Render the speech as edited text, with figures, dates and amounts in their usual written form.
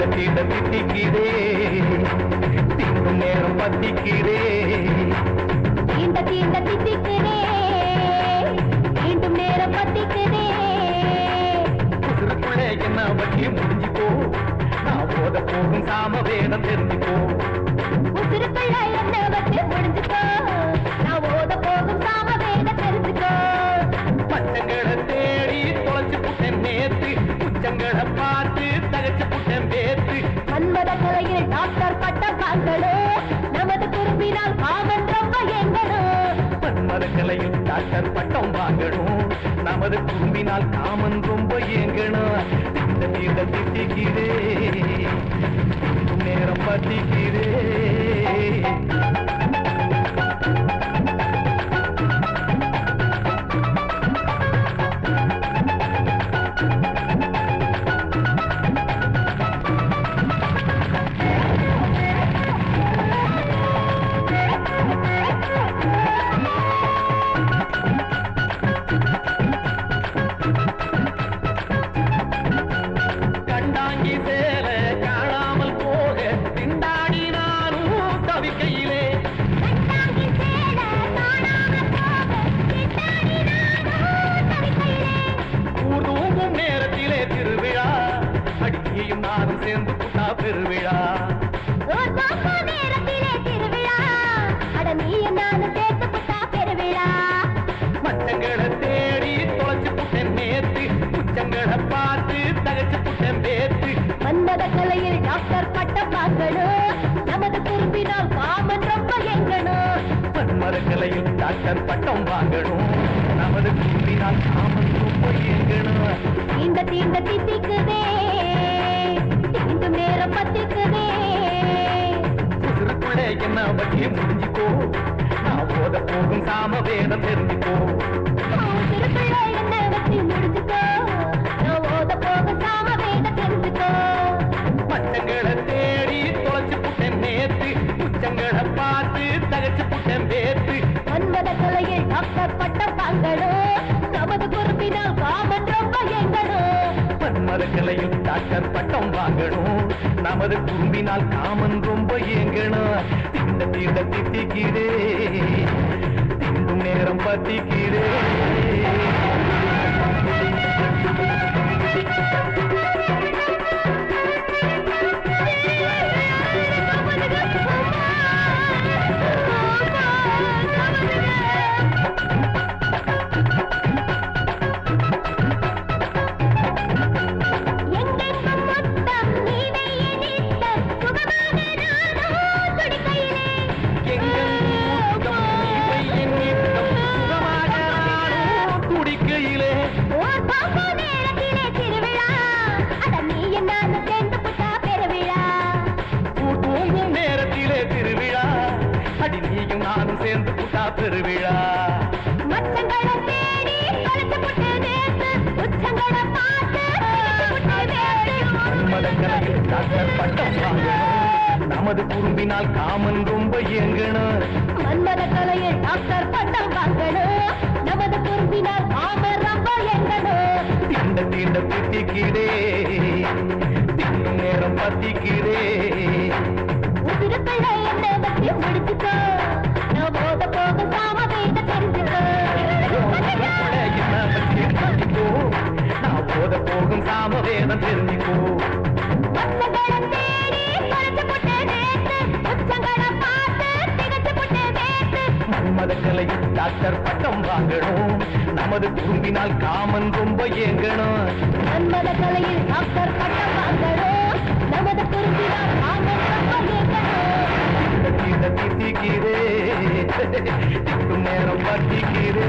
தீண்ட திட்டிக்கிறே தீண்டும் நேரம் பத்திக்கிறே தீண்ட தீண்ட திட்டிக்கிறே தீண்டும் நேரம் பத்திக்கிறே உசுருக்குள்ளே என்ன வட்டி முடிஞ்சுக்கோ நான் போத போகும் சாம வேதம் தெரிஞ்சுக்கோ உசுருக்குள்ள என்ன வட்டி முடிஞ்சுக்கோ நான் ஓத போகும் சாம வேதம் தெரிஞ்சுக்கோ பச்சங்களை தேடி தொலைச்சு புட்டேன் நேத்து உச்சங்களை பார்த்து தகச்சு புட்டேன் பேத்து மன்மத கலையில் டாக்டர் பட்டம் வாங்கணும் நமது குறும்பினால் காமன் ரொம்ப எங்கணும் மன்மத கலையில் டாக்டர் பட்டம் வாங்கணும் நமது குறும்பினால் காமன் ரொம்ப ஏங்கணும் இந்த தீர்ந்த திட்டிக்கிறே நேரம் பத்திக்கிறே சேர்ந்து புட்டா பெருவிழா நேரத்திலே திருவிழா அட நீ நானும் சேர்த்து புட்டா பெருவிழா மச்சங்களை தேடி தொலைச்சு புட்டேன் நேத்து உச்சங்களை பார்த்து தகச்சு புட்டேன் பேத்து மன்மத கலையில் டாக்டர் பட்டம் வாங்கணும் நமது குறும்பினால் காமன் ரொம்ப எங்கணும் மன்மத கலையில் டாக்டர் பட்டம் வாங்கணும் நமது குறும்பினால் காமன் ரொம்ப எங்கணும் தீண்ட தீண்ட தித்திக்குதே தீண்டும் நேரம் பத்திக்குதே உசுருக்குள்ளே என்ன வட்டி முடிஞ்சுக்கோ நான் போத போகும் சாம வேதம் தெரிஞ்சுக்கோ உசுருக்குள்ள என்ன வச்சு முடிஞ்சுக்கோ நான் ஓத போகும் சாம வேதம் தெரிஞ்சுக்கோ மச்சங்களை தேடி தொலைச்சு புட்டேன் நேத்து உச்சங்களை பார்த்து தகச்சு புட்டேன் பேத்து மன்மத கலையில் டாக்டர் பட்டம் வாங்கணும் நமது குறும்பினால் காமன் ரொம்ப எங்கணும் மன்மத கலையில் டாக்டர் பட்டம் வாங்கணும் நமது குறும்பினால் காமன் ரொம்ப ஏங்கணும் இந்த தீர்ந்த திட்டிக்கிறே தீண்டும் நேரம் பத்திக்கிறே நானும் சேர்ந்து புட்டா பெருவிழா மச்சங்களை தேடி தொலைச்சு புட்டு நேத்து உச்சங்களை பார்த்து மன்மத கலையில் டாக்டர் பட்டம் வாங்கணும் நமது குறும்பினால் காமன் ரொம்ப ஏங்கணும் மன்மத கலையில் டாக்டர் பட்டம் வாங்கணும் நமது குறும்பினால் காமன் ரொம்ப எங்கணும் தீண்ட தீண்ட திட்டிக்கிறே தீண்டும் நேரம் பத்திக்கிறே உதிரக்குள்ள என்ன வச்சு முடிச்சுக்கோ நான் போத போக சாம வேத தெரிஞ்சுக்கோ நான் போத போகும் சாம வேதம் தெரிஞ்சுக்கோ மச்சங்களை தேடி தொலைச்சு புட்டு நேத்து உச்சங்களை பார்த்து திகச்சு புட்டு நேத்து மன்மத கலையில் டாக்டர் பட்டம் வாங்கணும் நமது குறும்பினால் காமன் ரொம்ப ஏங்கணும் மன்மத கலையில் டாக்டர் பட்டம் வாங்கணும் நமது குறும்பினால் காமன் ரொம்ப எங்கணும் திட்டிக்கிறே நேரம் பத்திக்கிறே